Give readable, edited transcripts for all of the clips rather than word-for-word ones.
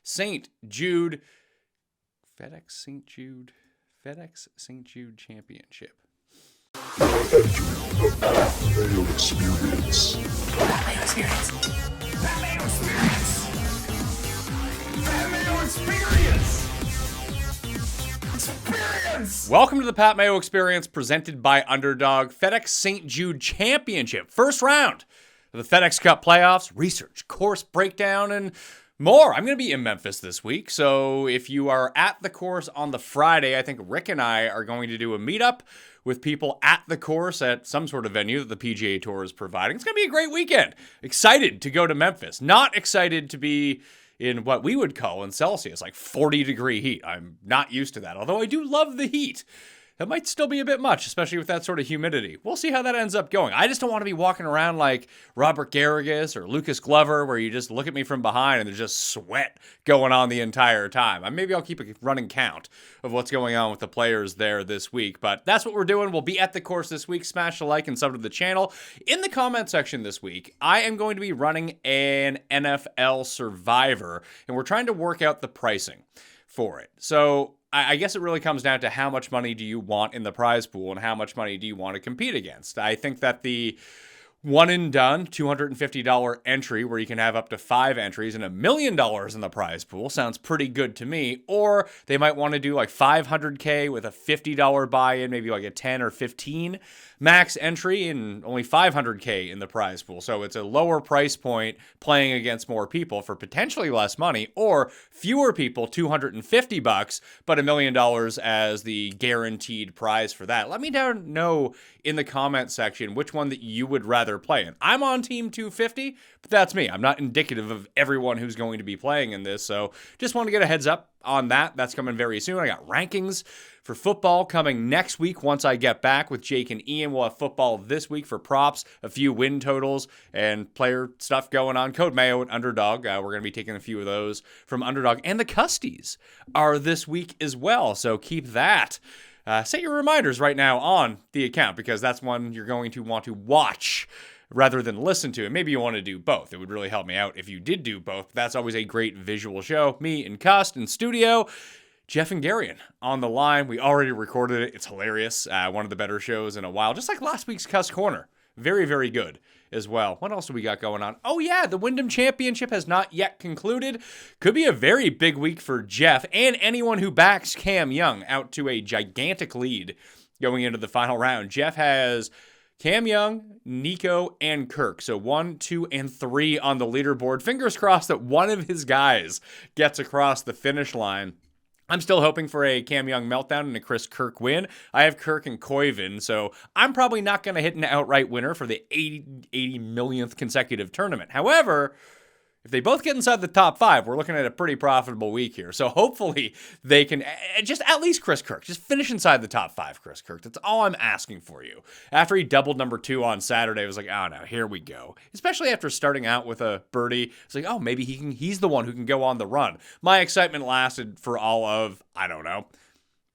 St. Jude, FedEx St. Jude Championship. Entering the Mayo Experience. Mayo Experience. Mayo Experience. Mayo Experience. Experience. Welcome to the Pat Mayo Experience, presented by Underdog. FedEx St. Jude Championship. First round of the FedEx Cup playoffs, research, course breakdown, and more. I'm going to be in Memphis this week, so if you are at the course on the Friday, I think Rick and I are going to do a meetup with people at the course at some sort of venue that the PGA Tour is providing. It's going to be a great weekend. Excited to go to Memphis. Not excited to be in what we would call in Celsius, like 40-degree heat. I'm not used to that, although I do love the heat. It might still be a bit much, especially with that sort of humidity. We'll see how that ends up going. I just don't want to be walking around like Robert Garrigus or Lucas Glover, where you just look at me from behind and there's just sweat going on the entire time. Maybe I'll keep a running count of what's going on with the players there this week, but that's what we're doing. We'll be at the course this week. Smash a like and sub to the channel. In the comment section this week, I am going to be running an NFL Survivor, and we're trying to work out the pricing for it. So I guess it really comes down to how much money do you want in the prize pool and how much money do you want to compete against. I think that the one and done $250 entry where you can have up to 5 entries and $1 million in the prize pool sounds pretty good to me. Or they might want to do like $500K with a $50 buy-in, maybe like a 10 or 15 max entry and only $500K in the prize pool. So it's a lower price point playing against more people for potentially less money, or fewer people, $250, but $1 million as the guaranteed prize for that. Let me know in the comment section which one that you would rather play in. I'm on team 250, but that's me. I'm not indicative of everyone who's going to be playing in this, so just want to get a heads up on that. That's coming very soon. I got rankings for football coming next week once I get back with Jake and Ian. We'll have football this week for props, a few win totals, and player stuff going on. Code Mayo at Underdog. We're going to be taking a few of those from Underdog. And the Custies are this week as well, so keep that. Set your reminders right now on the account, because that's one you're going to want to watch rather than listen to. And maybe you want to do both. It would really help me out if you did do both. That's always a great visual show. Me and Cust in studio. Jeff and Garion on the line. We already recorded it. It's hilarious. One of the better shows in a while. Just like last week's Cuss Corner. Very, very good as well. What else do we got going on? Oh yeah, the Wyndham Championship has not yet concluded. Could be a very big week for Jeff and anyone who backs Cam Young out to a gigantic lead going into the final round. Jeff has Cam Young, Nico, and Kirk. So 1, 2, and 3 on the leaderboard. Fingers crossed that one of his guys gets across the finish line. I'm still hoping for a Cam Young meltdown and a Chris Kirk win. I have Kirk and Koiven, so I'm probably not going to hit an outright winner for the 80 millionth consecutive tournament. However, if they both get inside the top 5, we're looking at a pretty profitable week here. So hopefully they can just at least Chris Kirk. Just finish inside the top 5, Chris Kirk. That's all I'm asking for you. After he doubled number 2 on Saturday, I was like, oh no, here we go. Especially after starting out with a birdie. It's like, oh, maybe he's the one who can go on the run. My excitement lasted for all of, I don't know,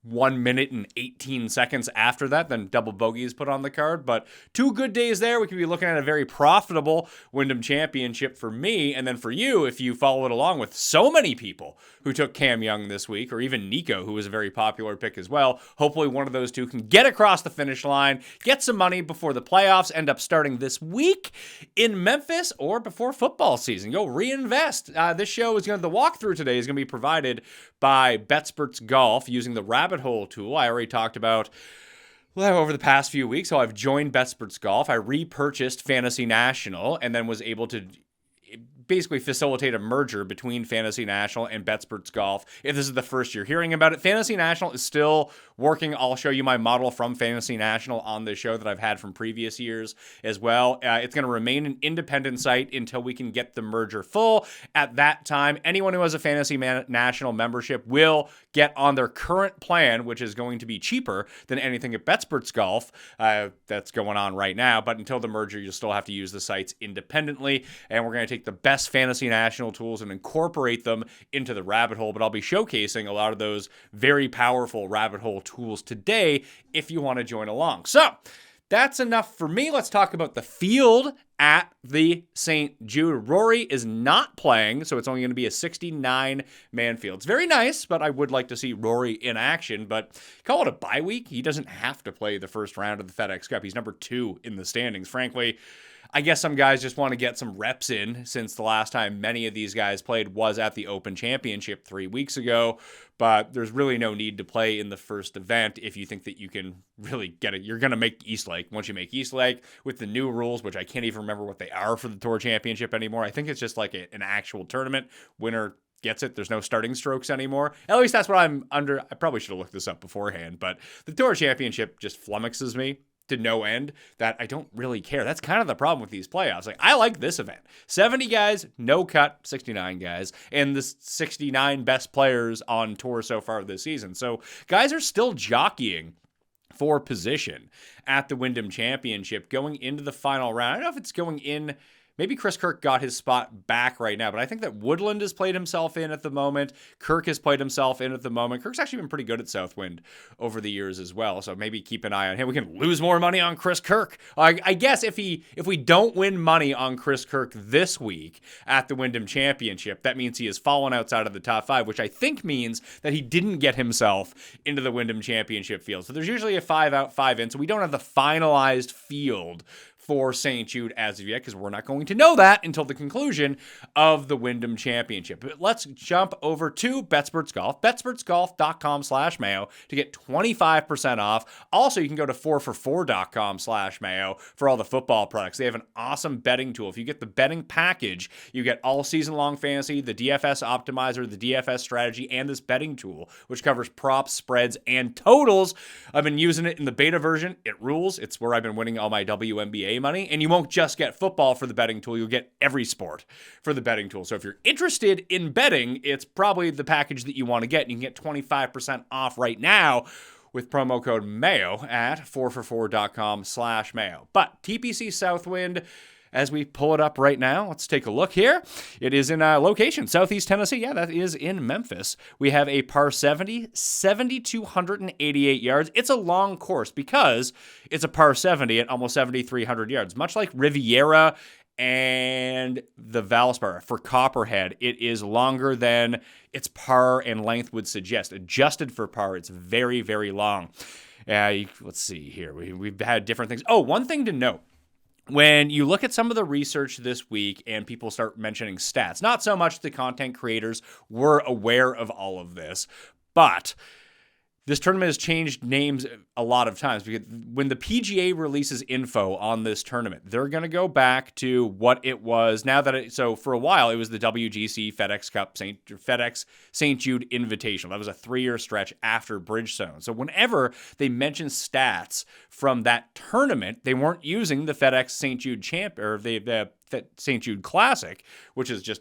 1 minute and 18 seconds after that. Then double bogey is put on the card. But 2 good days there. We could be looking at a very profitable Wyndham Championship for me. And then for you, if you followed along with so many people who took Cam Young this week, or even Nico, who was a very popular pick as well. Hopefully one of those two can get across the finish line, get some money before the playoffs end up starting this week in Memphis, or before football season. Go reinvest. This show is the walkthrough today is going to be provided by BetSperts Golf using the Rabbit Hole tool. I already talked about over the past few weeks how I've joined BetSperts Golf. I repurchased Fantasy National and then was able to basically facilitate a merger between Fantasy National and BetSperts Golf. If this is the first you're hearing about it, Fantasy National is still working. I'll show you my model from Fantasy National on this show that I've had from previous years as well. It's going to remain an independent site until we can get the merger full. At that time, anyone who has a Fantasy National membership will get on their current plan, which is going to be cheaper than anything at BetSperts Golf that's going on right now. But until the merger, you'll still have to use the sites independently. And we're going to take the best Fantasy National tools and incorporate them into the Rabbit Hole. But I'll be showcasing a lot of those very powerful Rabbit Hole tools today if you want to join along. So That's enough for me. Let's talk about the field at the St. Jude. Rory is not playing, so it's only going to be a 69-man field. It's very nice, but I would like to see Rory in action. But call it a bye week. He doesn't have to play the first round of the FedEx Cup. He's number 2 in the standings. Frankly, I guess some guys just want to get some reps in, since the last time many of these guys played was at the Open Championship 3 weeks ago. But there's really no need to play in the first event if you think that you can really get it. You're going to make East Lake. Once you make East Lake with the new rules, which I can't even remember what they are for the Tour Championship anymore. I think it's just like an actual tournament. Winner gets it. There's no starting strokes anymore. At least that's what I'm under. I probably should have looked this up beforehand, but the Tour Championship just flummoxes me to no end, that I don't really care. That's kind of the problem with these playoffs. Like, I like this event. 70 guys, no cut, 69 guys, and the 69 best players on tour so far this season. So guys are still jockeying for position at the Wyndham Championship going into the final round. I don't know if it's going in. Maybe Chris Kirk got his spot back right now, but I think that Woodland has played himself in at the moment. Kirk has played himself in at the moment. Kirk's actually been pretty good at Southwind over the years as well, so maybe keep an eye on him. We can lose more money on Chris Kirk. I guess if we don't win money on Chris Kirk this week at the Wyndham Championship, that means he has fallen outside of the top 5, which I think means that he didn't get himself into the Wyndham Championship field. So there's usually a 5 out, 5 in, so we don't have the finalized field for St. Jude as of yet, because we're not going to know that until the conclusion of the Wyndham Championship. But let's jump over to BetSports Golf, betsportsgolf.com/Mayo to get 25% off. Also, you can go to 4for4.com/Mayo for all the football products. They have an awesome betting tool. If you get the betting package, you get all season long fantasy, the DFS optimizer, the DFS strategy, and this betting tool, which covers props, spreads, and totals. I've been using it in the beta version. It rules. It's where I've been winning all my WNBA money, and you won't just get football for the betting tool, you'll get every sport for the betting tool. So if you're interested in betting, it's probably the package that you want to get, and you can get 25% off right now with promo code MAYO at 4for4.com/Mayo. But TPC Southwind, as we pull it up right now, let's take a look here. It is in a location, Southeast Tennessee. Yeah, that is in Memphis. We have a par 70, 7,288 yards. It's a long course because it's a par 70 at almost 7,300 yards. Much like Riviera and the Valspar for Copperhead, it is longer than its par and length would suggest. Adjusted for par, it's very, very long. Let's see here. We've had different things. Oh, one thing to note. When you look at some of the research this week and people start mentioning stats, not so much the content creators were aware of all of this, but this tournament has changed names a lot of times, because when the PGA releases info on this tournament, they're going to go back to what it was. Now that so for a while, it was the WGC FedEx Cup FedEx St. Jude Invitational. That was a 3-year stretch after Bridgestone. So whenever they mention stats from that tournament, they weren't using the FedEx St. Jude or the St. Jude Classic, which is just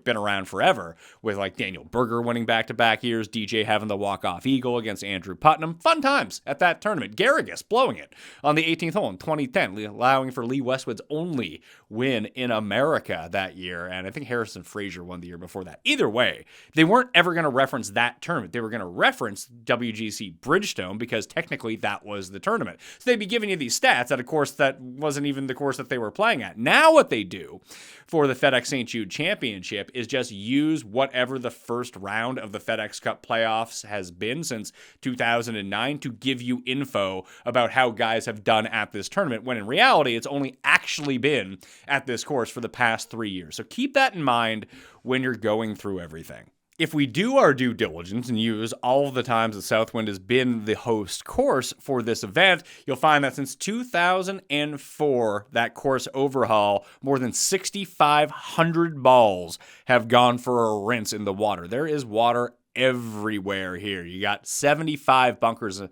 been around forever, with like Daniel Berger winning back-to-back years, DJ having the walk-off eagle against Andrew Putnam. Fun times at that tournament. Garrigus blowing it on the 18th hole in 2010, allowing for Lee Westwood's only win in America that year, and I think Harrison Frazier won the year before that. Either way, they weren't ever going to reference that tournament. They were going to reference WGC Bridgestone because technically that was the tournament. So they'd be giving you these stats at a course that wasn't even the course that they were playing at. Now what they do for the FedEx St. Jude Championship is just use whatever the first round of the FedEx Cup playoffs has been since 2009 to give you info about how guys have done at this tournament, when in reality, it's only actually been at this course for the past 3 years. So keep that in mind when you're going through everything. If we do our due diligence and use all of the times that Southwind has been the host course for this event, you'll find that since 2004, that course overhaul, more than 6,500 balls have gone for a rinse in the water. There is water everywhere here. You got 75 bunkers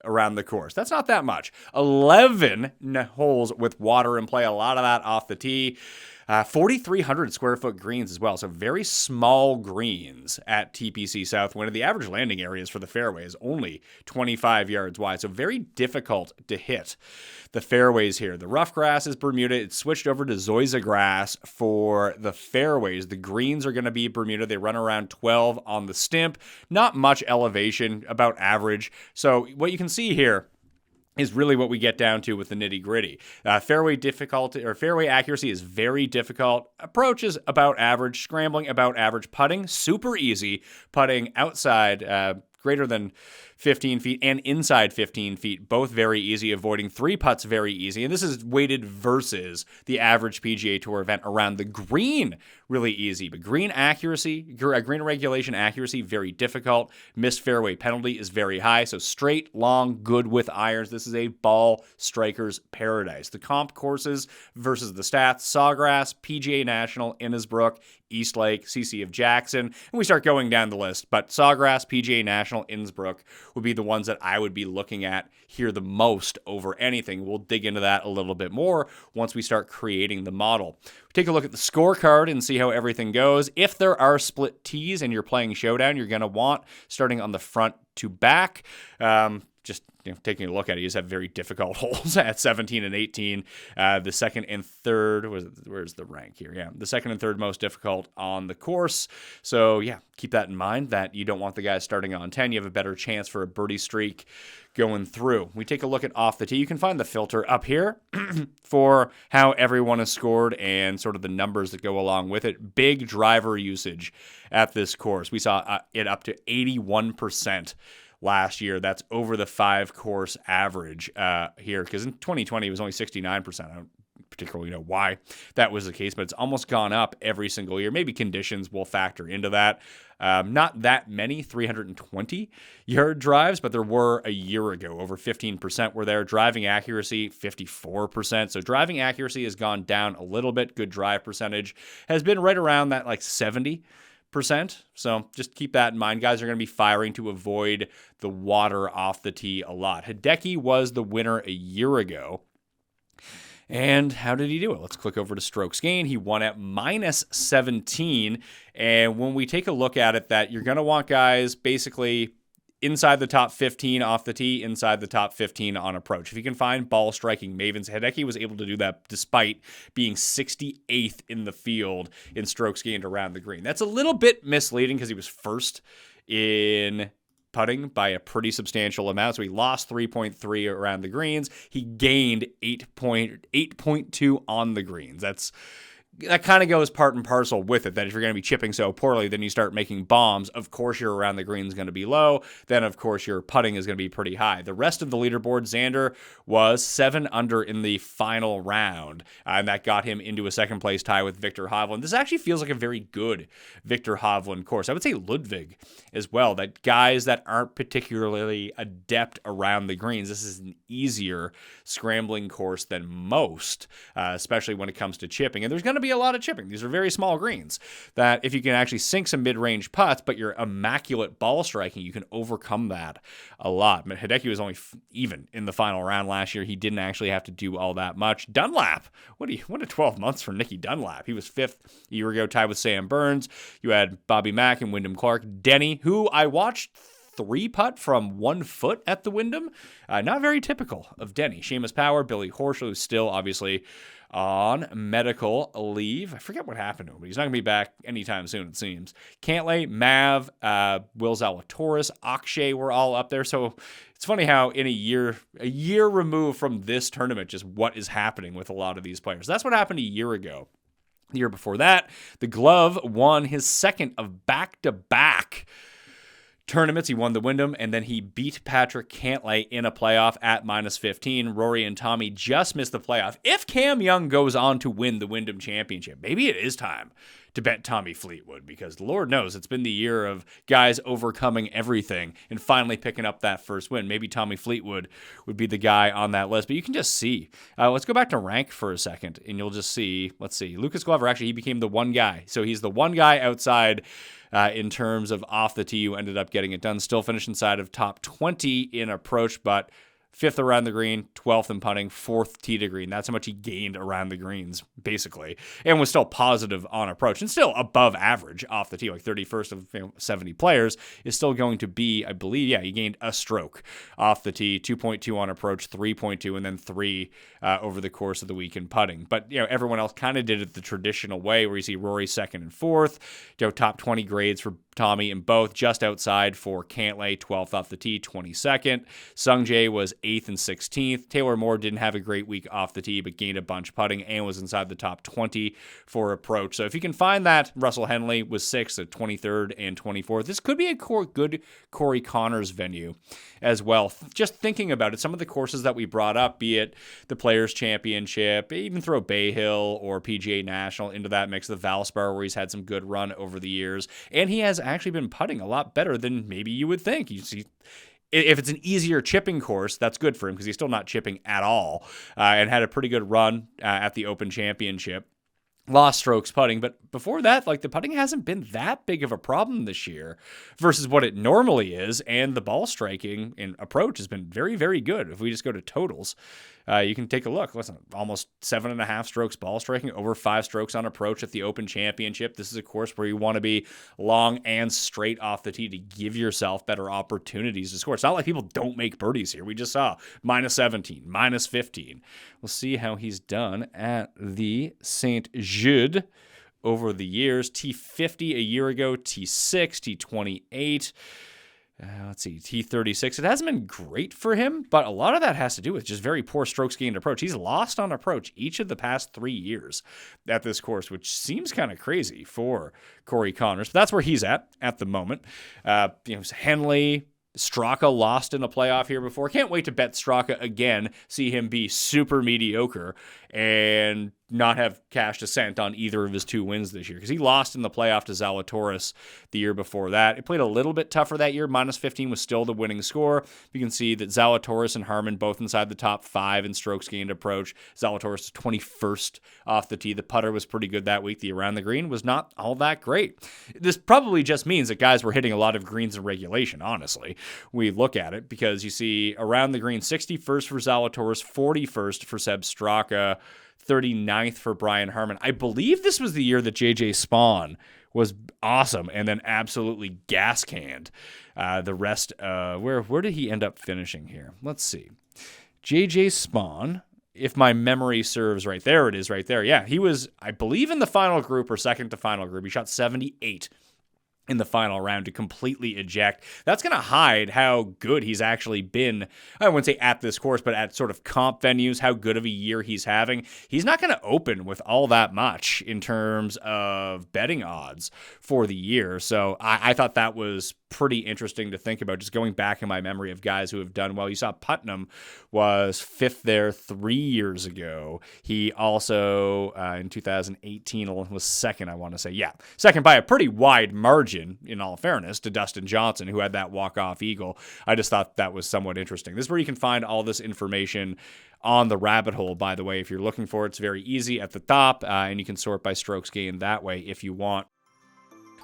around the course. That's not that much. 11 holes with water in play, a lot of that off the tee. 4,300 square foot greens as well. So very small greens at TPC Southwind. The average landing areas for the fairway is only 25 yards wide. So very difficult to hit the fairways here. The rough grass is Bermuda. It's switched over to Zoysia grass for the fairways. The greens are going to be Bermuda. They run around 12 on the stimp. Not much elevation, about average. So what you can see here is really what we get down to with the nitty gritty. Fairway difficulty or fairway accuracy is very difficult. Approach is about average. Scrambling about average. Putting super easy. Putting outside greater than 15 feet and inside 15 feet, both very easy. Avoiding 3 putts very easy. And this is weighted versus the average PGA Tour event around the green, really easy. But green accuracy, green regulation accuracy, very difficult. Missed fairway penalty is very high. So straight, long, good with irons. This is a ball striker's paradise. The comp courses versus the stats: Sawgrass, PGA National, Innisbrook, Eastlake, CC of Jackson, and we start going down the list. But Sawgrass, PGA National, Innsbruck would be the ones that I would be looking at here the most over anything. We'll dig into that a little bit more once we start creating the model. Take a look at the scorecard and see how everything goes. If there are split tees and you're playing Showdown, you're going to want, starting on the front to back, just taking a look at it, you just have very difficult holes at 17 and 18. The second and third, where's the rank here? Yeah, the second and third most difficult on the course. So yeah, keep that in mind that you don't want the guys starting on 10. You have a better chance for a birdie streak going through. We take a look at off the tee. You can find the filter up here for how everyone has scored and sort of the numbers that go along with it. Big driver usage at this course. We saw it up to 81% last year. That's over the 5-course average here, because in 2020 it was only 69%. I don't particularly know why that was the case, but it's almost gone up every single year. Maybe conditions will factor into that. Not that many 320-yard drives, but there were a year ago. Over 15% were there. Driving accuracy, 54%. So driving accuracy has gone down a little bit. Good drive percentage has been right around that 70%. So just keep that in mind. Guys are going to be firing to avoid the water off the tee a lot. Hideki was the winner a year ago. And how did he do it? Let's click over to strokes gained. He won at minus 17. And when we take a look at it, that you're going to want guys basically inside the top 15 off the tee, inside the top 15 on approach. If you can find ball striking mavens, Hideki was able to do that despite being 68th in the field in strokes gained around the green. That's a little bit misleading because he was first in putting by a pretty substantial amount. So he lost 3.3 around the greens. He gained 8.2 on the greens. That kind of goes part and parcel with it, that if you're going to be chipping so poorly, then you start making bombs. Of course, your around the green is going to be low. Then, of course, your putting is going to be pretty high. The rest of the leaderboard, Xander was 7 under in the final round, and that got him into a second-place tie with Victor Hovland. This actually feels like a very good Victor Hovland course. I would say Ludwig as well, that guys that aren't particularly adept around the greens, this is an easier scrambling course than most, especially when it comes to chipping. And there's going to be a lot of chipping. These are very small greens that if you can actually sink some mid-range putts, but you're immaculate ball striking, you can overcome that a lot. But Hideki was only even in the final round last year. He didn't actually have to do all that much. Dunlap, what a 12 months for Nicky Dunlap. He was 5th a year ago, tied with Sam Burns. You had Bobby Mack and Wyndham Clark. Denny, who I watched 3-putt from 1 foot at the Wyndham. Not very typical of Denny. Seamus Power, Billy Horschel, who's still obviously on medical leave. I forget what happened to him, but he's not going to be back anytime soon, it seems. Cantlay, Mav, Will Zalatoris, Akshay were all up there. So it's funny how in a year removed from this tournament, just what is happening with a lot of these players. That's what happened a year ago. The year before that, the Glove won his second of back-to-back tournaments. He won the Wyndham, and then he beat Patrick Cantlay in a playoff at minus 15. Rory and Tommy just missed the playoff. If Cam Young goes on to win the Wyndham Championship, maybe it is time to bet Tommy Fleetwood, because Lord knows it's been the year of guys overcoming everything and finally picking up that first win. Maybe Tommy Fleetwood would be the guy on that list, but you can just see. Let's go back to rank for a second, and you'll just see, let's see, Lucas Glover, actually, he became the one guy. So he's the one guy outside in terms of off the tee who ended up getting it done. Still finished inside of top 20 in approach, but 5th around the green, 12th in putting, 4th tee to green. That's how much he gained around the greens, basically, and was still positive on approach and still above average off the tee, like 31st of 70 players is still going to be, I believe, he gained a stroke off the tee, 2.2 on approach, 3.2, and then 3 over the course of the week in putting. But everyone else kind of did it the traditional way, where you see Rory 2nd and 4th, top 20 grades for Tommy in both, just outside for Cantlay, 12th off the tee, 22nd. Sungjae was 8th and 16th. Taylor Moore didn't have a great week off the tee, but gained a bunch putting and was inside the top 20 for approach. So if you can find that, Russell Henley was 6th at 23rd and 24th. This could be a good Corey Connors venue as well. Just thinking about it, some of the courses that we brought up, be it the Players Championship, even throw Bay Hill or PGA National into that mix, the Valspar where he's had some good run over the years, and he has actually been putting a lot better than maybe you would think. You see, if it's an easier chipping course, that's good for him because he's still not chipping at all, and had a pretty good run at the Open Championship. Lost strokes putting, but before that, like, the putting hasn't been that big of a problem this year versus what it normally is, and the ball striking and approach has been very, very good. If we just go to totals, you can take a look. Listen, almost 7.5 strokes ball striking, over 5 strokes on approach at the Open Championship. This is a course where you want to be long and straight off the tee to give yourself better opportunities to score. It's not like people don't make birdies here. We just saw -17, -15. We'll see how he's done at the St. Jude over the years. T50 a year ago, T6, T28. Let's see, T36. It hasn't been great for him, but a lot of that has to do with just very poor strokes gained approach. He's lost on approach each of the past 3 years at this course, which seems kind of crazy for Corey Connors. But that's where he's at the moment. Henley, Straka lost in a playoff here before. Can't wait to bet Straka again, see him be super mediocre and not have cashed a cent on either of his 2 wins this year because he lost in the playoff to Zalatoris the year before that. It played a little bit tougher that year. -15 was still the winning score. You can see that Zalatoris and Harmon both inside the top 5 in strokes gained approach. Zalatoris 21st off the tee. The putter was pretty good that week. The around the green was not all that great. This probably just means that guys were hitting a lot of greens in regulation, honestly. We look at it because you see around the green 61st for Zalatoris, 41st for Seb Straka, 39th for Brian Harmon. I believe this was the year that JJ Spawn was awesome and then absolutely gas-canned the rest. Where did he end up finishing here? Let's see. JJ Spawn, if my memory serves right, there it is right there. Yeah, he was, I believe, in the final group or second to final group. He shot 78 in the final round to completely eject. That's going to hide how good he's actually been. I wouldn't say at this course, but at sort of comp venues, how good of a year he's having. He's not going to open with all that much in terms of betting odds for the year. So I thought that was pretty interesting to think about, just going back in my memory of guys who have done well. You saw Putnam was 5th there 3 years ago. He also, in 2018, was 2nd, I want to say. Yeah, 2nd by a pretty wide margin, in all fairness, to Dustin Johnson, who had that walk-off eagle. I just thought that was somewhat interesting. This is where you can find all this information on the rabbit hole, by the way. If you're looking for it, it's very easy at the top, and you can sort by strokes gained that way if you want.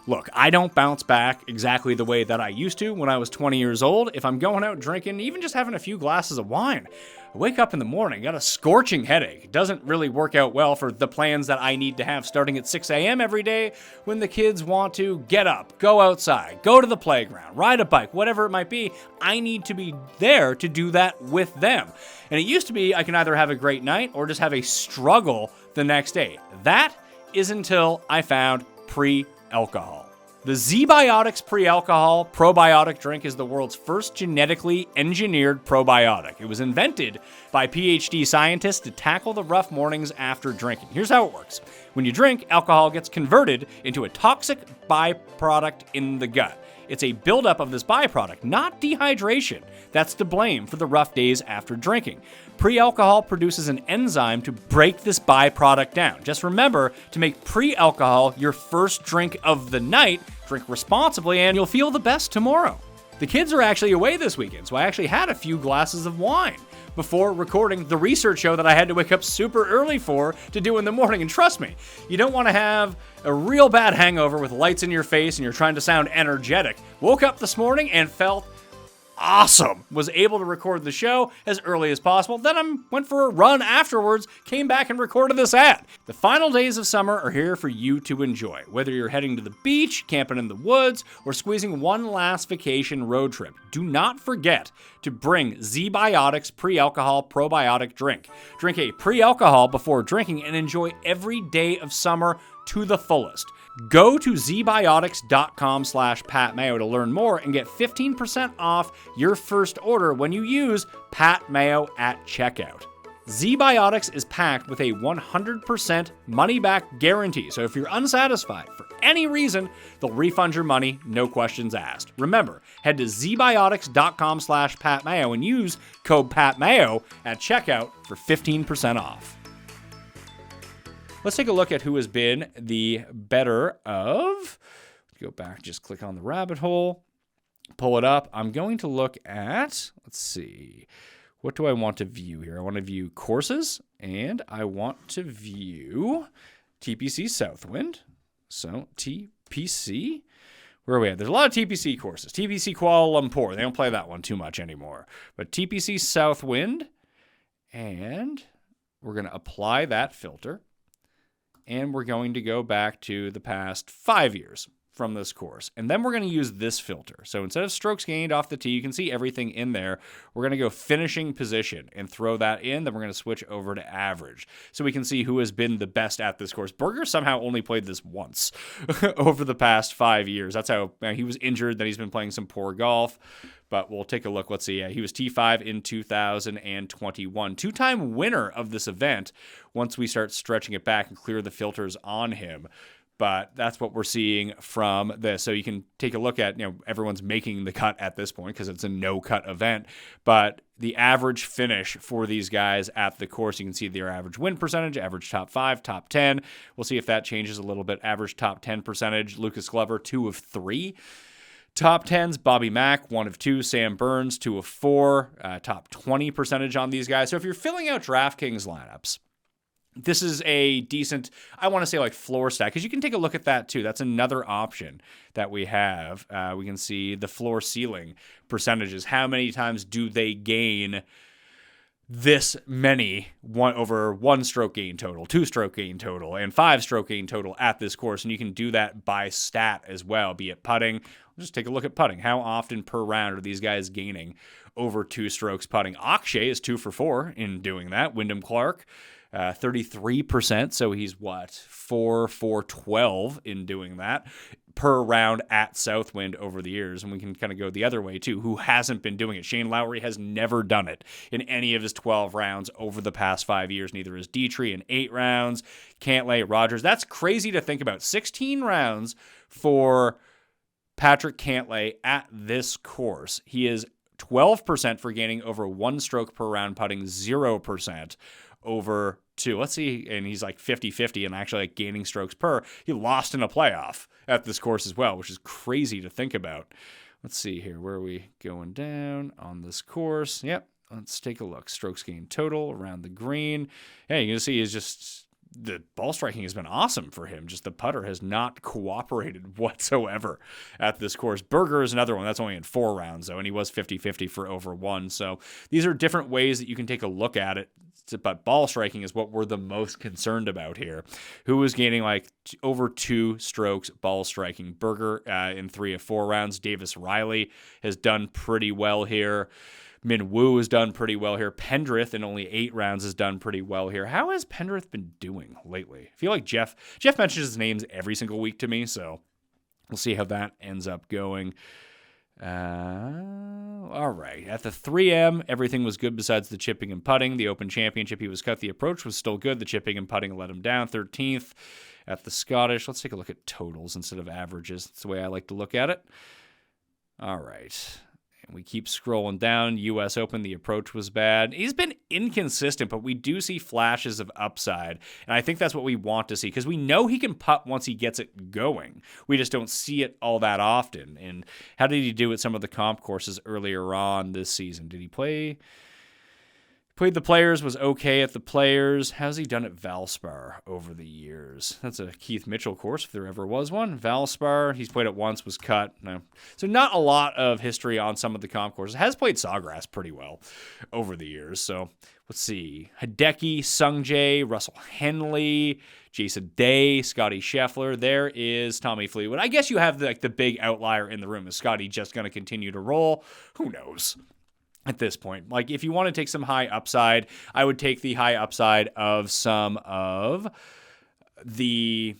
Look, I don't bounce back exactly the way that I used to when I was 20 years old. If I'm going out drinking, even just having a few glasses of wine, I wake up in the morning, got a scorching headache. It doesn't really work out well for the plans that I need to have starting at 6 a.m. every day when the kids want to get up, go outside, go to the playground, ride a bike, whatever it might be. I need to be there to do that with them. And it used to be I can either have a great night or just have a struggle the next day. That is until I found pre-alcohol. The ZBiotics pre-alcohol probiotic drink is the world's first genetically engineered probiotic. It was invented by PhD scientists to tackle the rough mornings after drinking. Here's how it works. When you drink, alcohol gets converted into a toxic byproduct in the gut. It's a buildup of this byproduct, not dehydration, that's to blame for the rough days after drinking. Pre-alcohol produces an enzyme to break this byproduct down. Just remember to make pre-alcohol your first drink of the night. Drink responsibly and you'll feel the best tomorrow. The kids are actually away this weekend, so I actually had a few glasses of wine before recording the research show that I had to wake up super early for to do in the morning. And trust me, you don't want to have a real bad hangover with lights in your face and you're trying to sound energetic. Woke up this morning and felt awesome. Was able to record the show as early as possible. Then I went for a run afterwards, came back and recorded this ad. The final days of summer are here for you to enjoy. Whether you're heading to the beach, camping in the woods, or squeezing one last vacation road trip, do not forget to bring ZBiotics pre-alcohol probiotic drink. Drink a pre-alcohol before drinking and enjoy every day of summer to the fullest. Go to zbiotics.com/PatMayo to learn more and get 15% off your first order when you use Pat Mayo at checkout. ZBiotics is packed with a 100% money-back guarantee, so if you're unsatisfied for any reason, they'll refund your money, no questions asked. Remember, head to zbiotics.com/PatMayo and use code PatMayo at checkout for 15% off. Let's take a look at who has been the better of. Go back, just click on the rabbit hole, pull it up. I'm going to look at, let's see, what do I want to view here? I want to view courses, and I want to view TPC Southwind. So TPC, where are we at? There's a lot of TPC courses. TPC Kuala Lumpur, they don't play that one too much anymore. But TPC Southwind, and we're going to apply that filter, and we're going to go back to the past 5 years from this course. And then we're going to use this filter. So instead of strokes gained off the tee, you can see everything in there. We're going to go finishing position and throw that in. Then we're going to switch over to average. So we can see who has been the best at this course. Berger somehow only played this once over the past 5 years. That's how he was injured. Then he's been playing some poor golf. But we'll take a look. Let's see. He was T5 in 2021. Two-time winner of this event once we start stretching it back and clear the filters on him. But that's what we're seeing from this. So you can take a look at, everyone's making the cut at this point because it's a no-cut event. But the average finish for these guys at the course, you can see their average win percentage, average top 5, top 10. We'll see if that changes a little bit. Average top 10 percentage, Lucas Glover, 2 of 3. Top 10s, Bobby Mack, 1 of 2. Sam Burns, 2 of 4. Top 20 percentage on these guys. So if you're filling out DraftKings lineups, this is a decent, I want to say like floor stack, because you can take a look at that too. That's another option that we have. We can see the floor ceiling percentages. How many times do they gain this many over 1-stroke gain total, 2-stroke gain total, and 5-stroke gain total at this course? And you can do that by stat as well, be it putting. Just take a look at putting. How often per round are these guys gaining over 2 strokes putting? Akshay is 2 for 4 in doing that. Wyndham Clark, 33%, so he's 4 for 12 in doing that per round at Southwind over the years. And we can kind of go the other way too. Who hasn't been doing it? Shane Lowry has never done it in any of his 12 rounds over the past 5 years. Neither is Dietrich in 8 rounds. Cantlay, Rogers. That's crazy to think about. 16 rounds for Patrick Cantlay at this course. He is 12% for gaining over 1 stroke per round putting, 0% over 2. Let's see, and he's like 50-50 and actually like gaining strokes per. He lost in a playoff at this course as well, which is crazy to think about. Let's see here. Where are we going down on this course? Yep. Let's take a look. Strokes gained total around the green. Yeah, you can see he's just, the ball striking has been awesome for him. Just the putter has not cooperated whatsoever at this course. Berger is another one. That's only in 4 rounds, though, and he was 50-50 for over 1. So these are different ways that you can take a look at it. But ball striking is what we're the most concerned about here. Who is gaining like over 2 strokes ball striking? Berger in 3 of 4 rounds. Davis Riley has done pretty well here. Min Woo has done pretty well here. Pendrith in only 8 rounds has done pretty well here. How has Pendrith been doing lately? I feel like Jeff mentions his names every single week to me, so we'll see how that ends up going. All right. At the 3M, everything was good besides the chipping and putting. The Open Championship, he was cut. The approach was still good. The chipping and putting let him down. 13th at the Scottish. Let's take a look at totals instead of averages. That's the way I like to look at it. All right. And we keep scrolling down. U.S. Open, the approach was bad. He's been inconsistent, but we do see flashes of upside. And I think that's what we want to see because we know he can putt once he gets it going. We just don't see it all that often. And how did he do at some of the comp courses earlier on this season? Did he play? Played the Players, was okay at the Players. How's he done at Valspar over the years? That's a Keith Mitchell course, if there ever was one. Valspar, he's played it once, was cut. No. So not a lot of history on some of the comp courses. Has played Sawgrass pretty well over the years. So let's see. Hideki, Sungjae, Russell Henley, Jason Day, Scotty Scheffler. There is Tommy Fleetwood. I guess you have the big outlier in the room. Is Scotty just going to continue to roll? Who knows? At this point, like if you want to take some high upside, I would take the high upside of some of the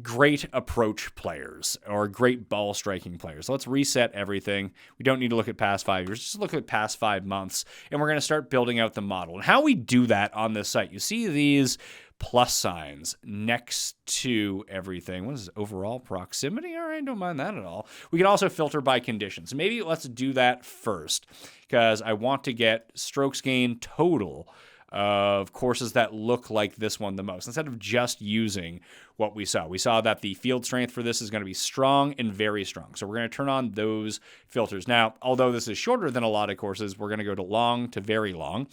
great approach players or great ball striking players. So let's reset everything. We don't need to look at past 5 years, just look at past 5 months, and we're going to start building out the model. And how we do that on this site, you see these plus signs next to everything. What is this? Overall proximity? All right, don't mind that at all. We can also filter by conditions. Maybe let's do that first because I want to get strokes gained total of courses that look like this one the most, instead of just using what we saw. We saw that the field strength for this is going to be strong and very strong. So we're going to turn on those filters. Now, although this is shorter than a lot of courses, we're going to go to long to very long.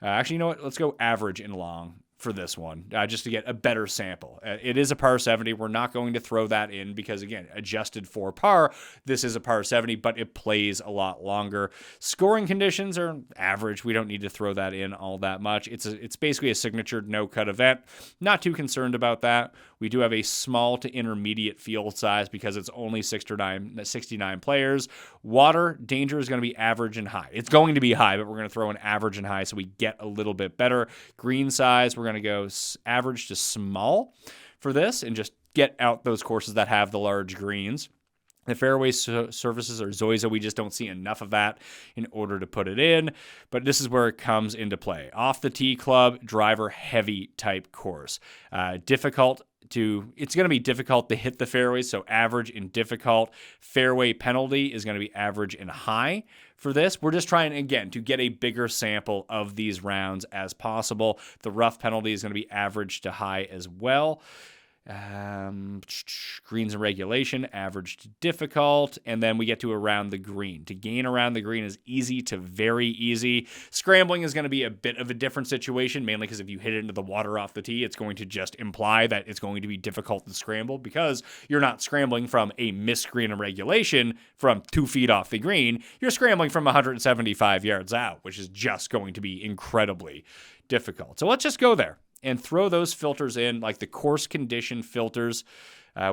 Actually, you know what? Let's go average and long for this one, just to get a better sample. It is a par 70. We're not going to throw that in because, again, adjusted for par, this is a par 70, but it plays a lot longer. Scoring conditions are average. We don't need to throw that in all that much. It's basically a signature no-cut event. Not too concerned about that. We do have a small to intermediate field size because it's only 69 players. Water danger is going to be average and high. It's going to be high, but we're going to throw an average and high so we get a little bit better. Green size, we're going to go average to small for this and just get out those courses that have the large greens. The fairway surfaces are Zoysia. We just don't see enough of that in order to put it in. But this is where it comes into play. Off the tee club, driver heavy type course. It's going to be difficult to hit the fairways, so average and difficult. Fairway penalty is going to be average and high for this. We're just trying, again, to get a bigger sample of these rounds as possible. The rough penalty is going to be average to high as well. Greens and regulation, average to difficult, and then we get to around the green. To gain around the green is easy to very easy. Scrambling is going to be a bit of a different situation, mainly because if you hit it into the water off the tee, it's going to just imply that it's going to be difficult to scramble because you're not scrambling from a missed green and regulation from 2 feet off the green. You're scrambling from 175 yards out, which is just going to be incredibly difficult. So let's just go there and throw those filters in, like the course condition filters.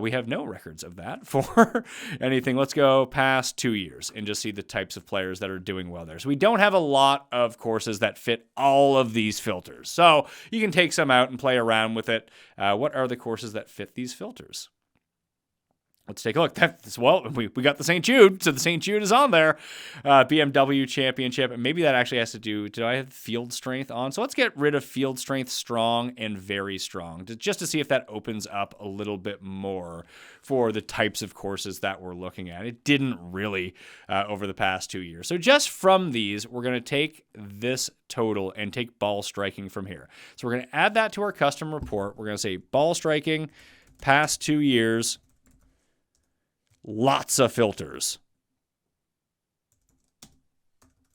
We have no records of that for anything. Let's go past 2 years and just see the types of players that are doing well there. So we don't have a lot of courses that fit all of these filters. So you can take some out and play around with it. What are the courses that fit these filters? Let's take a look. We got the St. Jude, so the St. Jude is on there. BMW Championship, and maybe that actually has to do, did I have field strength on? So let's get rid of field strength strong and very strong, just to see if that opens up a little bit more for the types of courses that we're looking at. It didn't really over the past 2 years. So just from these, we're going to take this total and take ball striking from here. So we're going to add that to our custom report. We're going to say ball striking, past 2 years, lots of filters.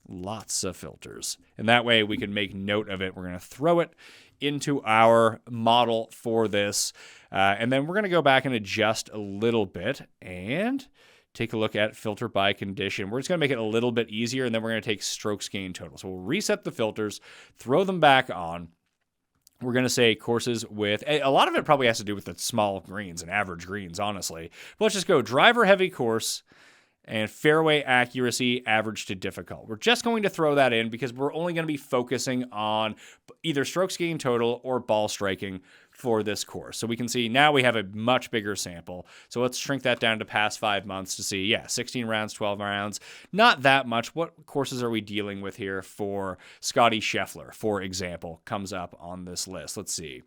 Lots of filters. And that way we can make note of it. We're going to throw it into our model for this. And then we're going to go back and adjust a little bit and take a look at filter by condition. We're just going to make it a little bit easier, and then we're going to take strokes gain total. So we'll reset the filters, throw them back on. We're going to say courses with, a lot of it probably has to do with the small greens and average greens, honestly. But let's just go driver heavy course and fairway accuracy, average to difficult. We're just going to throw that in because we're only going to be focusing on either strokes gain total or ball striking for this course. So we can see now we have a much bigger sample. So let's shrink that down to past 5 months to see, 16 rounds, 12 rounds. Not that much. What courses are we dealing with here for Scotty Scheffler, for example, comes up on this list. Let's see.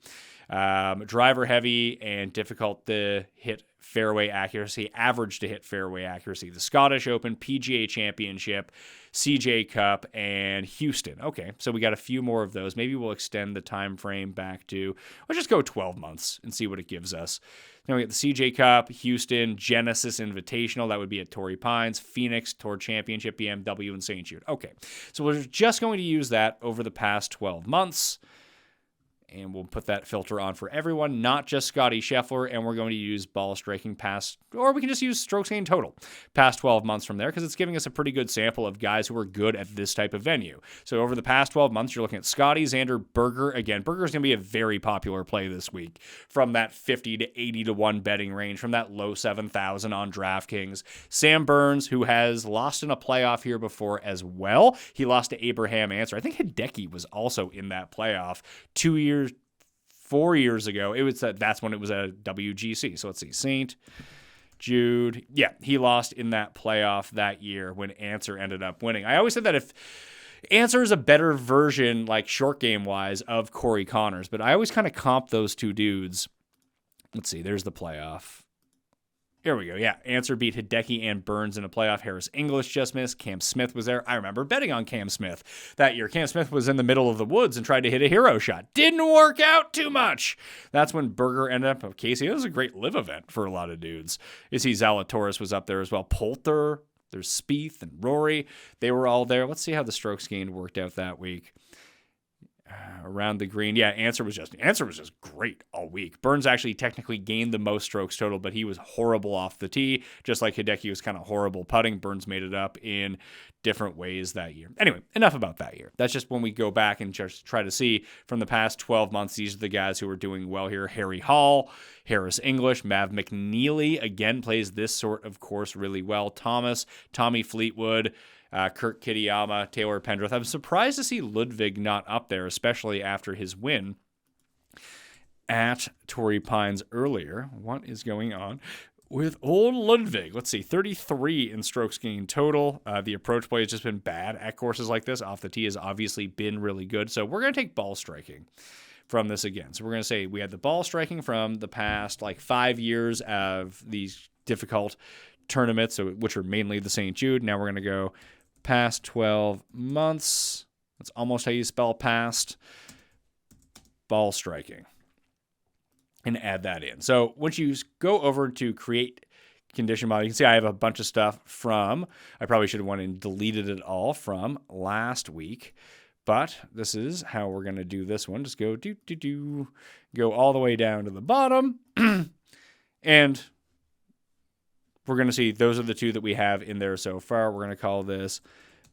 Driver heavy and difficult to hit fairway accuracy, average to hit fairway accuracy. The Scottish Open, PGA Championship, CJ Cup, and Houston. Okay, so we got a few more of those. Maybe we'll extend the time frame back to, let's just go 12 months and see what it gives us. Then we get the CJ Cup, Houston, Genesis Invitational. That would be at Torrey Pines, Phoenix, Tour Championship, BMW, and St. Jude. Okay, so we're just going to use that over the past 12 months. And we'll put that filter on for everyone, not just Scotty Scheffler, and we're going to use ball striking past, or we can just use strokes gained total past 12 months from there because it's giving us a pretty good sample of guys who are good at this type of venue. So over the past 12 months, you're looking at Scotty, Xander, Berger. Again, Berger is going to be a very popular play this week from that 50 to 80 to 1 betting range, from that low 7,000 on DraftKings. Sam Burns, who has lost in a playoff here before as well. He lost to Abraham Answer. I think Hideki was also in that playoff 2 years, 4 years ago. That's when it was a WGC. So let's see, St. Jude. Yeah, he lost in that playoff that year when Answer ended up winning. I always said that if Answer is a better version, like short game wise, of Corey Connors, but I always kind of comp those two dudes. Let's see, there's the playoff. Here we go. Yeah, Answer beat Hideki and Burns in a playoff. Harris English just missed. Cam Smith was there. I remember betting on Cam Smith that year. Cam Smith was in the middle of the woods and tried to hit a hero shot. Didn't work out too much. That's when Berger ended up with Casey. It was a great live event for a lot of dudes. You see Zalatoris was up there as well. Poulter, there's Spieth and Rory. They were all there. Let's see how the strokes gained worked out that week. Around the green. Yeah, Answer was just great all week. Burns actually technically gained the most strokes total, but he was horrible off the tee, just like Hideki was kind of horrible putting. Burns made it up in different ways that year. Anyway, enough about that year. That's just when we go back and just try to see from the past 12 months, these are the guys who are doing well here. Harry Hall, Harris English, Mav McNeely, again, plays this sort of course really well. Thomas, Tommy Fleetwood, Kurt Kitayama, Taylor Pendrith. I'm surprised to see Ludwig not up there, especially after his win at Torrey Pines earlier. What is going on with old Ludwig? Let's see, 33 in strokes gained total. The approach play has just been bad at courses like this. Off the tee has obviously been really good. So we're going to take ball striking from this again. So we're going to say we had the ball striking from the past 5 years of these difficult tournaments, which are mainly the St. Jude. Now we're going to go past 12 months. That's almost how you spell past. Ball striking. And add that in. So once you go over to create condition model, you can see I have a bunch of stuff from, I probably should have went and deleted it all from last week. But this is how we're going to do this one. Just go go all the way down to the bottom. And we're going to see those are the two that we have in there so far. We're going to call this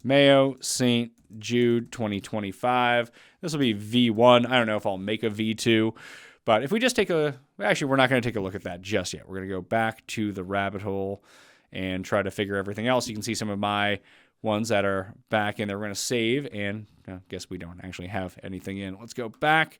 Mayo St. Jude 2025. This will be V1. I don't know if I'll make a V2. But if we just actually, we're not going to take a look at that just yet. We're going to go back to the rabbit hole and try to figure everything else. You can see some of my ones that are back in there. We're going to save, and I guess we don't actually have anything in. Let's go back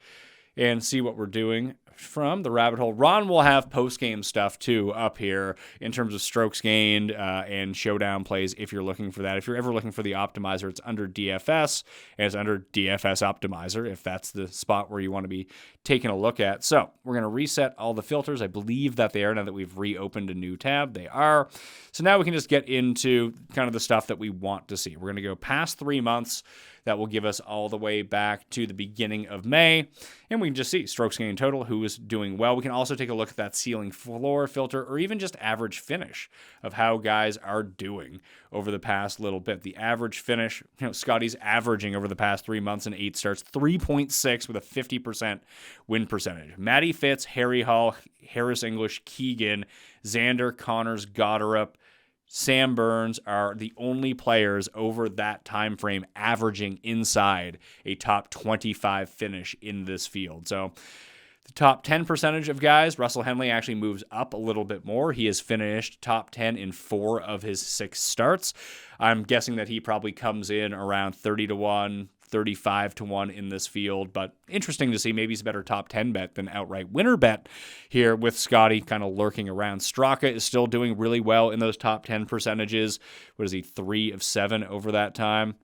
and see what we're doing from the rabbit hole. Ron will have post-game stuff, too, up here in terms of strokes gained and showdown plays if you're looking for that. If you're ever looking for the optimizer, it's under DFS, and it's under DFS Optimizer, if that's the spot where you want to be taking a look at. So we're going to reset all the filters. I believe that they are, now that we've reopened a new tab. They are. So now we can just get into kind of the stuff that we want to see. We're going to go past 3 months. That will give us all the way back to the beginning of May. And we can just see strokes gained total, who is doing well. We can also take a look at that ceiling floor filter, or even just average finish of how guys are doing over the past little bit. The average finish, Scotty's averaging over the past 3 months and 8 starts, 3.6 with a 50% win percentage. Matty Fitz, Harry Hall, Harris English, Keegan, Xander, Connors, Goddard, Sam Burns are the only players over that time frame averaging inside a top 25 finish in this field. So the top 10 percentage of guys, Russell Henley actually moves up a little bit more. He has finished top 10 in 4 of his 6 starts. I'm guessing that he probably comes in around 30-1, 35-1 in this field, but interesting to see. Maybe he's a better top 10 bet than outright winner bet here with Scotty kind of lurking around. Straka is still doing really well in those top 10 percentages. What is he, 3 of 7 over that time?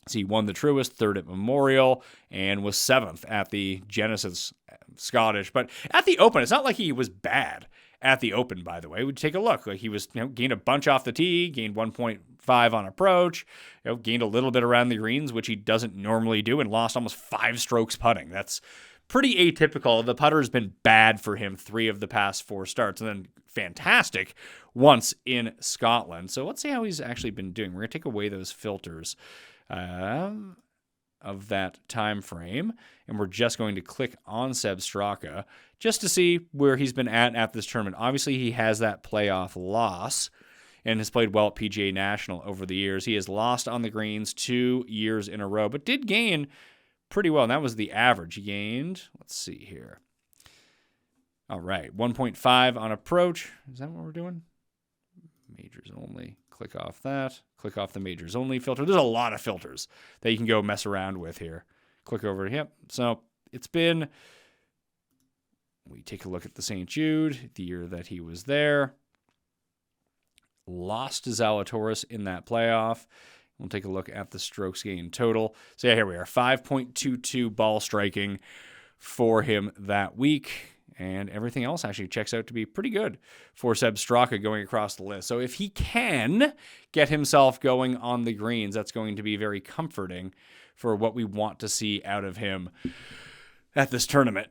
So he won the Truist, 3rd at Memorial, and was 7th at the Genesis Scottish. But at the Open, it's not like he was bad at the Open, by the way. We take a look. Like he was, gained a bunch off the tee, gained 1.5 on approach, gained a little bit around the greens, which he doesn't normally do, and lost almost 5 strokes putting. That's pretty atypical. The putter has been bad for him 3 of the past 4 starts, and then fantastic once in Scotland. So let's see how he's actually been doing. We're going to take away those filters of that time frame, and we're just going to click on Seb Straka just to see where he's been at this tournament. Obviously, he has that playoff loss and has played well at PGA National over the years. He has lost on the greens 2 years in a row, but did gain pretty well, and that was the average. He gained, let's see here. All right, 1.5 on approach. Is that what we're doing? Majors only. Click off that. Click off the majors only filter. There's a lot of filters that you can go mess around with here. Click over. Yep. So it's been We take a look at the St. Jude, the year that he was there. Lost to Zalatoris in that playoff. We'll take a look at the strokes gained total. So, yeah, here we are. 5.22 ball striking for him that week. And everything else actually checks out to be pretty good for Seb Straka going across the list. So if he can get himself going on the greens, that's going to be very comforting for what we want to see out of him at this tournament.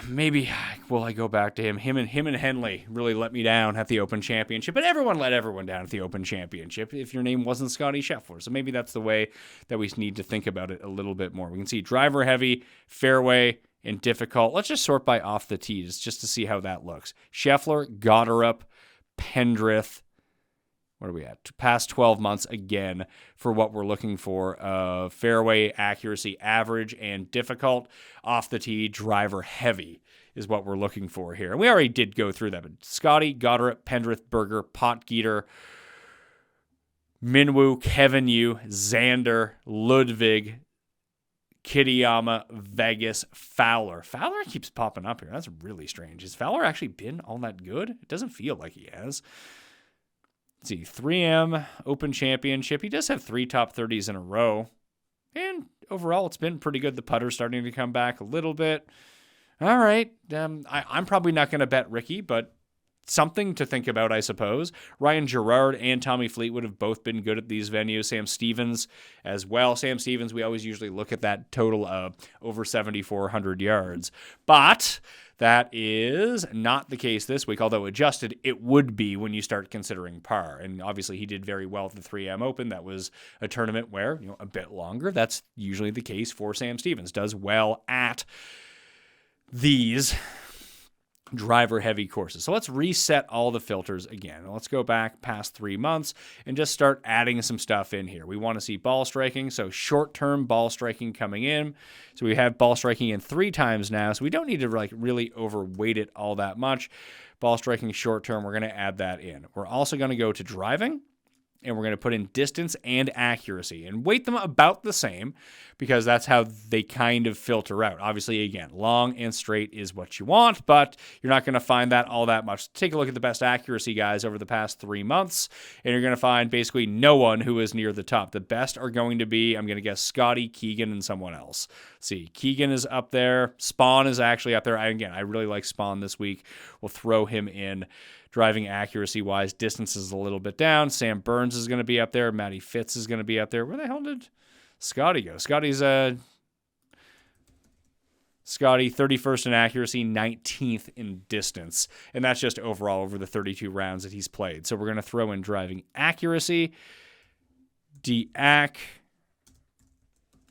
Maybe will I go back to him? Him and Henley really let me down at the Open Championship, but everyone let everyone down at the Open Championship if your name wasn't Scotty Scheffler. So maybe that's the way that we need to think about it a little bit more. We can see driver heavy, fairway, and difficult. Let's just sort by off the tees just to see how that looks. Scheffler, Goddard, Pendrith. What are we at? Past 12 months again for what we're looking for. Fairway accuracy, average, and difficult. Off the tee, driver heavy is what we're looking for here. And we already did go through that. But Scotty, Goddard, Pendrith, Berger, Potgieter, Minwoo, Kevin Yu, Xander, Ludwig, Kitayama, Vegas, Fowler. Fowler keeps popping up here. That's really strange. Has Fowler actually been all that good? It doesn't feel like he has. Let's see, 3M Open Championship. He does have 3 top 30s in a row. And overall, it's been pretty good. The putter's starting to come back a little bit. All right. I'm probably not going to bet Ricky, but something to think about, I suppose. Ryan Gerard and Tommy Fleetwood have both been good at these venues. Sam Stevens as well. Sam Stevens, we always usually look at that total of over 7,400 yards. But that is not the case this week, although adjusted, it would be when you start considering par. And obviously he did very well at the 3M Open. That was a tournament where, a bit longer. That's usually the case for Sam Stevens. Does well at these driver-heavy courses. So let's reset all the filters again. Let's go back past 3 months and just start adding some stuff in here. We want to see ball striking, so short-term ball striking coming in. So we have ball striking in 3 times now, so we don't need to really overweight it all that much. Ball striking short-term, we're going to add that in. We're also going to go to driving, and we're going to put in distance and accuracy and weight them about the same because that's how they kind of filter out. Obviously, again, long and straight is what you want, but you're not going to find that all that much. Take a look at the best accuracy guys over the past 3 months, and you're going to find basically no one who is near the top. The best are going to be, I'm going to guess, Scotty, Keegan, and someone else. See, Keegan is up there. Spawn is actually up there. I really like Spawn this week. We'll throw him in. Driving accuracy-wise, distance is a little bit down. Sam Burns is going to be up there. Matty Fitz is going to be up there. Where the hell did Scotty go? Scotty's Scotty, 31st in accuracy, 19th in distance. And that's just overall over the 32 rounds that he's played. So we're going to throw in driving accuracy, D-Ac,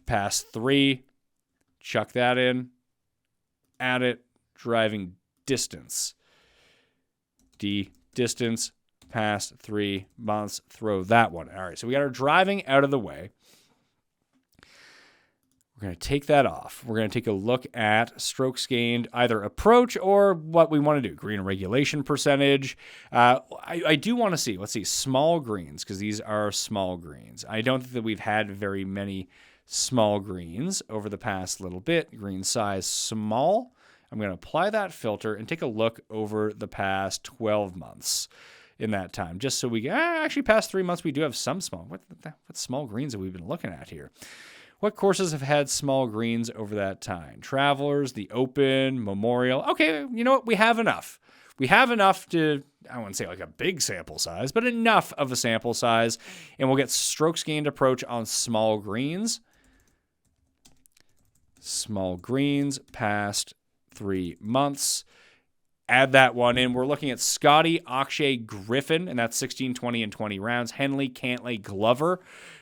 past 3, chuck that in, add it, driving distance. Distance past 3 months, throw that one. All right, so we got our driving out of the way. We're going to take that off. We're going to take a look at strokes gained, either approach or what we want to do, green regulation percentage. I do want to see, let's see, small greens, because these are small greens. I don't think that we've had very many small greens over the past little bit. Green size small. I'm going to apply that filter and take a look over the past 12 months in that time, just so we get, actually past 3 months, we do have some small. What small greens have we been looking at here? What courses have had small greens over that time? Travelers, the Open, Memorial. Okay, you know what? We have enough. We have enough to, I wouldn't say like a big sample size, but enough of a sample size, and we'll get strokes gained approach on small greens. Small greens past 3 months. Add that one in. We're looking at Scotty, Akshay, Griffin, and that's 16, 20, and 20 rounds. Henley, Cantlay, Glover,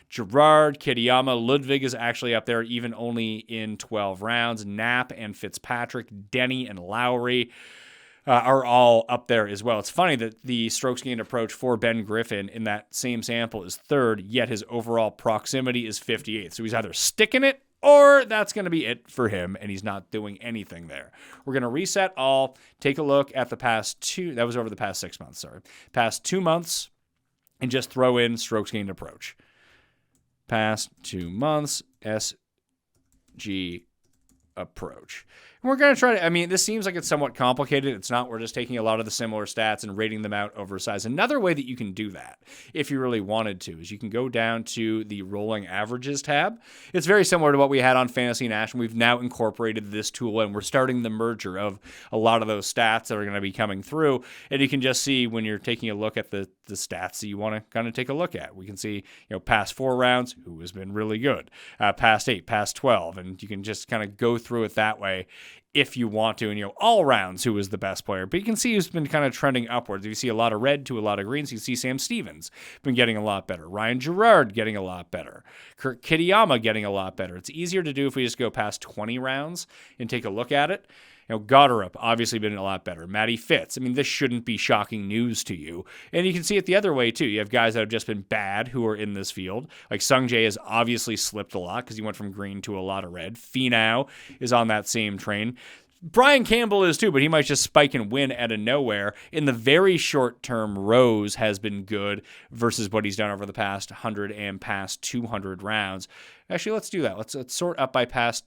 Gerard, Kitayama. Ludwig is actually up there, even only in 12 rounds. Knapp and Fitzpatrick, Denny, and Lowry are all up there as well. It's funny that the strokes gained approach for Ben Griffin in that same sample is 3rd, yet his overall proximity is 58th. So he's either sticking it or that's going to be it for him, and he's not doing anything there. We're going to reset all, take a look at the past 2, that was over the past 6 months, sorry. Past 2 months, and just throw in strokes gained approach. Past 2 months, SG approach. And we're going to try to, I mean, this seems like it's somewhat complicated. It's not. We're just taking a lot of the similar stats and rating them out over size. Another way that you can do that, if you really wanted to, is you can go down to the rolling averages tab. It's very similar to what we had on Fantasy National. We've now incorporated this tool, and we're starting the merger of a lot of those stats that are going to be coming through. And you can just see when you're taking a look at the stats that you want to kind of take a look at. We can see, past 4 rounds, who has been really good, past 8, past 12, and you can just kind of go through it that way if you want to, and all rounds, who was the best player. But you can see who's been kind of trending upwards. You see a lot of red to a lot of greens. You see Sam Stevens been getting a lot better. Ryan Gerard getting a lot better. Kurt Kitayama getting a lot better. It's easier to do if we just go past 20 rounds and take a look at it. Goddard obviously been a lot better. Matty Fitz. I mean, this shouldn't be shocking news to you. And you can see it the other way, too. You have guys that have just been bad who are in this field. Like Sung Jae has obviously slipped a lot because he went from green to a lot of red. Finau is on that same train. Brian Campbell is too, but he might just spike and win out of nowhere. In the very short term, Rose has been good versus what he's done over the past 100 and past 200 rounds. Actually, let's do that. Let's sort up by past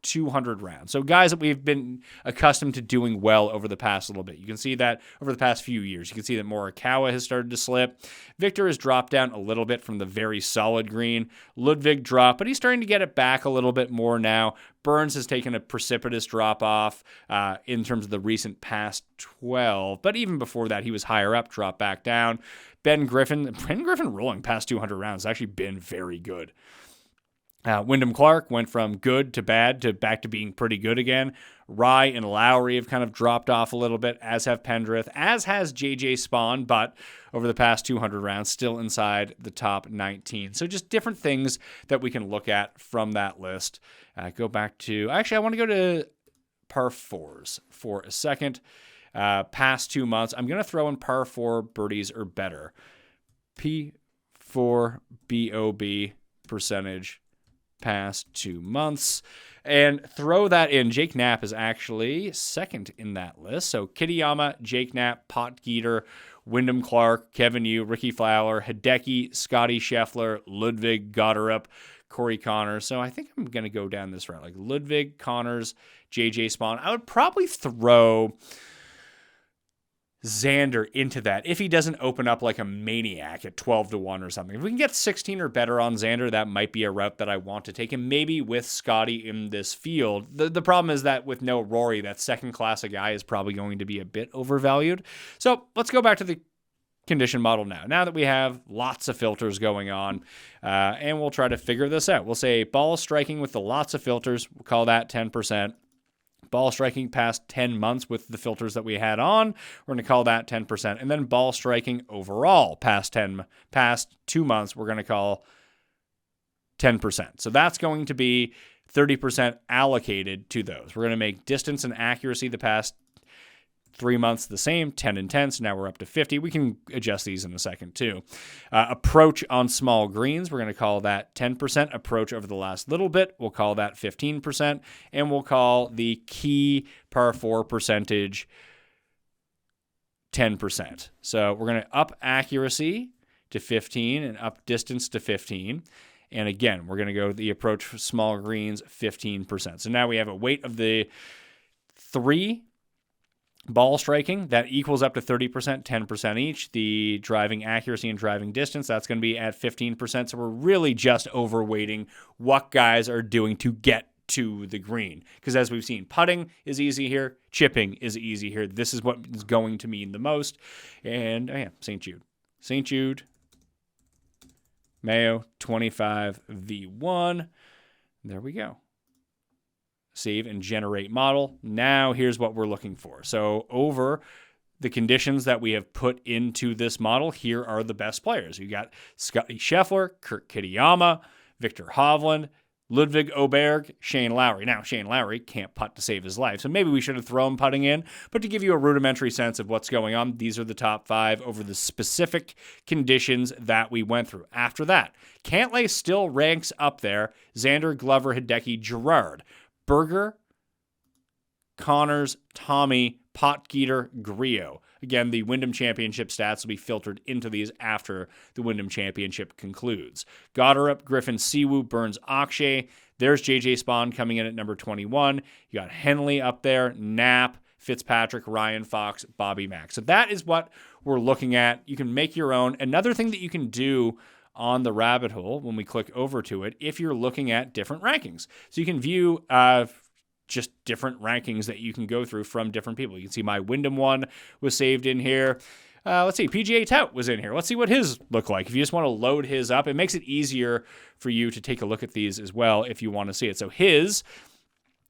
200 rounds. So guys that we've been accustomed to doing well over the past little bit. You can see that over the past few years. You can see that Morikawa has started to slip. Victor has dropped down a little bit from the very solid green. Ludwig dropped, but he's starting to get it back a little bit more now. Burns has taken a precipitous drop off in terms of the recent past 12. But even before that, he was higher up, dropped back down. Ben Griffin rolling past 200 rounds has actually been very good. Wyndham Clark went from good to bad to back to being pretty good again. Rye and Lowry have kind of dropped off a little bit, as have Pendrith, as has JJ Spawn, but over the past 200 rounds, still inside the top 19. So just different things that we can look at from that list. Go back to, actually, I want to go to par 4s for a second. Past 2 months, I'm going to throw in par 4 birdies or better. P4 BOB percentage past 2 months, and throw that in. Jake Knapp is actually second in that list. So Kitayama, Jake Knapp, Potgieter, Wyndham Clark, Kevin Yu, Ricky Fowler, Hideki, Scotty Scheffler, Ludwig, Goddard, Corey Connors. So I think I'm going to go down this route, like Ludwig, Connors, JJ Spawn. I would probably throw Xander into that if he doesn't open up like a maniac at 12-1 or something. If we can get 16 or better on Xander, that might be a route that I want to take, and maybe with Scotty in this field. The problem is that with no Rory, that second class of guy is probably going to be a bit overvalued. So let's go back to the condition model now that we have lots of filters going on, and we'll try to figure this out. We'll say ball striking with the lots of filters. We'll call that 10%. Ball striking past 10 months with the filters that we had on, we're going to call that 10%. And then ball striking overall past 2 months, we're going to call 10%. So that's going to be 30% allocated to those. We're going to make distance and accuracy the past 3 months the same, 10 and 10, so now we're up to 50. We can adjust these in a second too. Approach on small greens, we're going to call that 10%. Approach over the last little bit, we'll call that 15%. And we'll call the key par 4 percentage 10%. So we're going to up accuracy to 15 and up distance to 15. And again, we're going to go the approach for small greens 15%. So now we have a weight of the 3 ball striking, that equals up to 30%, 10% each. The driving accuracy and driving distance, that's going to be at 15%. So we're really just overweighting what guys are doing to get to the green. Because as we've seen, putting is easy here, chipping is easy here. This is what is going to mean the most. And St. Jude. St. Jude, Mayo, 25 V1. There we go. Save and generate model. Now here's what we're looking for. So over the conditions that we have put into this model, here are the best players. You got Scotty Scheffler, Kurt Kitayama, Victor Hovland, Ludwig Oberg, Shane Lowry. Now, Shane Lowry can't putt to save his life, so maybe we should have thrown putting in. But to give you a rudimentary sense of what's going on, these are the top 5 over the specific conditions that we went through. After that, Cantlay still ranks up there. Xander, Glover, Hideki, Gerard. Berger, Connors, Tommy, Potgieter, Griot. Again, the Wyndham Championship stats will be filtered into these after the Wyndham Championship concludes. Goddard, Griffin, Siwoo, Burns, Akshay. There's JJ Spawn coming in at number 21. You got Henley up there, Knapp, Fitzpatrick, Ryan Fox, Bobby Mack. So that is what we're looking at. You can make your own. Another thing that you can do on the rabbit hole when we click over to it, if you're looking at different rankings. So you can view just different rankings that you can go through from different people. You can see my Wyndham one was saved in here. Let's see, PGA Tout was in here. Let's see what his look like. If you just want to load his up, it makes it easier for you to take a look at these as well if you want to see it. So his,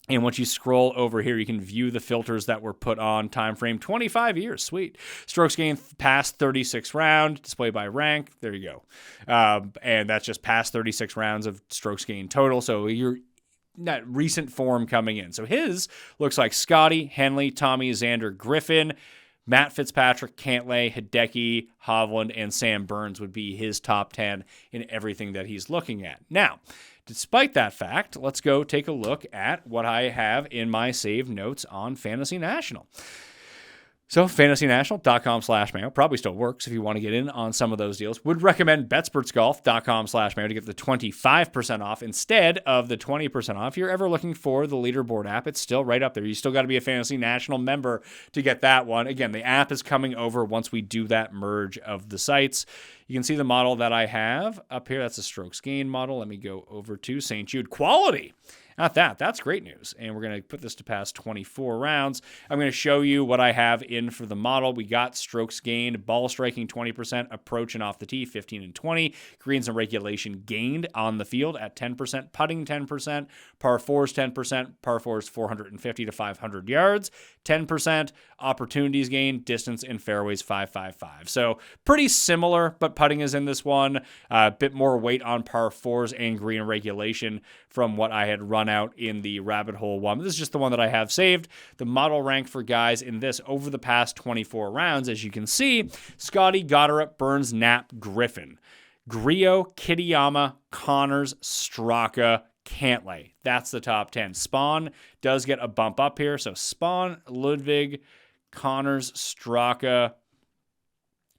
and once you scroll over here, you can view the filters that were put on. Time frame 25 years. Sweet. Strokes gained past 36 round. Display by rank. There you go. And that's just past 36 rounds of strokes gained total. So you're not recent form coming in. So his looks like Scotty, Henley, Tommy, Xander, Griffin, Matt Fitzpatrick, Cantlay, Hideki, Hovland, and Sam Burns would be his top 10 in everything that he's looking at. Now, despite that fact, let's go take a look at what I have in my saved notes on Fantasy National. So fantasynational.com/Mayo probably still works if you want to get in on some of those deals. Would recommend betsportsgolf.com/Mayo to get the 25% off instead of the 20% off. If you're ever looking for the leaderboard app, it's still right up there. You still got to be a Fantasy National member to get that one. Again, the app is coming over once we do that merge of the sites. You can see the model that I have up here. That's a strokes gain model. Let me go over to St. Jude. Quality. Not that. That's great news. And we're going to put this to past 24 rounds. I'm going to show you what I have in for the model. We got strokes gained, ball striking 20%, approach and off the tee 15 and 20, greens and regulation gained on the field at 10%, putting 10%, par 4s 10%, par 4s 450 to 500 yards, 10%, opportunities gained, distance and fairways 555. So pretty similar, but putting is in this one. A bit more weight on par 4s and green regulation from what I had run out in the rabbit hole one. This is just the one that I have saved. The model rank for guys in this over the past 24 rounds, as you can see, Scotty, Goddard, Burns, Knapp, Griffin, Griot, Kitayama, Connors, Straka, Cantlay. That's the top 10. Spawn does get a bump up here. So Spawn, Ludwig, Connors, Straka.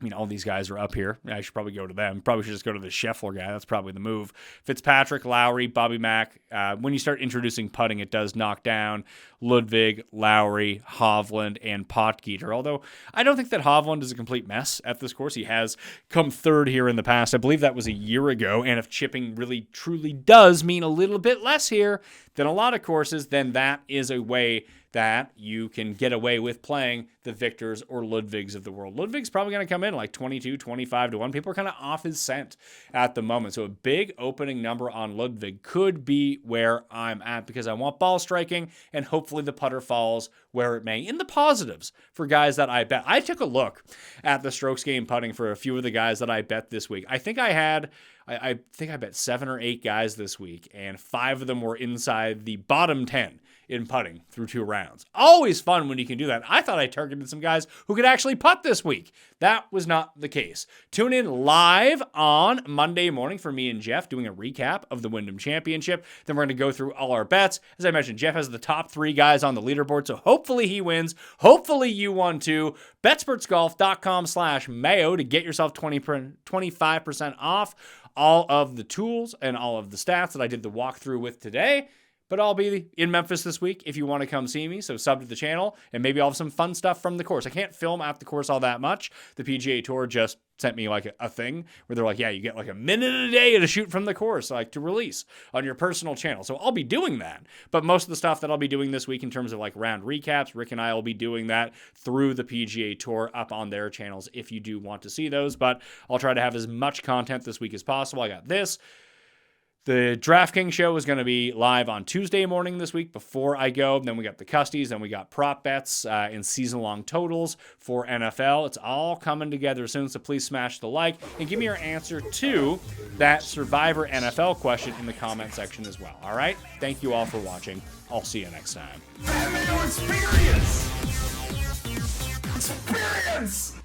I mean, all these guys are up here. I should probably go to them. Probably should just go to the Scheffler guy. That's probably the move. Fitzpatrick, Lowry, Bobby Mack. When you start introducing putting, it does knock down Ludwig, Lowry, Hovland, and Potgieter. Although I don't think that Hovland is a complete mess at this course. He has come third here in the past. I believe that was a year ago. And if chipping really truly does mean a little bit less here than a lot of courses, then that is a way that you can get away with playing the Victors or Ludwigs of the world. Ludwig's probably going to come in like 22, 25 to 1. People are kind of off his scent at the moment. So a big opening number on Ludwig could be where I'm at because I want ball striking and hopefully the putter falls where it may. In the positives for guys that I bet. I took a look at the strokes game putting for a few of the guys that I bet this week. I think I bet 7 or 8 guys this week, and 5 of them were inside the bottom 10 in putting through 2 rounds. Always fun when you can do that. I thought I targeted some guys who could actually putt this week. That was not the case. Tune in live on Monday morning for me and Jeff doing a recap of the Wyndham Championship. Then we're going to go through all our bets. As I mentioned, Jeff has the top 3 guys on the leaderboard, so hopefully he wins. Hopefully you won too. betsportsgolf.com/Mayo to get yourself 25% off all of the tools and all of the stats that I did the walkthrough with today. But I'll be in Memphis this week if you want to come see me. So sub to the channel, and maybe I'll have some fun stuff from the course. I can't film at the course all that much. The PGA Tour just sent me like a thing where they're like, yeah, you get like a minute a day to shoot from the course, like to release on your personal channel. So I'll be doing that. But most of the stuff that I'll be doing this week in terms of like round recaps, Rick and I will be doing that through the PGA Tour up on their channels if you do want to see those. But I'll try to have as much content this week as possible. I got this. The DraftKings show is going to be live on Tuesday morning this week before I go. Then we got the Custies, then we got prop bets and season-long totals for NFL. It's all coming together soon, so please smash the like and give me your answer to that Survivor NFL question in the comment section as well. All right? Thank you all for watching. I'll see you next time. Mayo experience! Experience!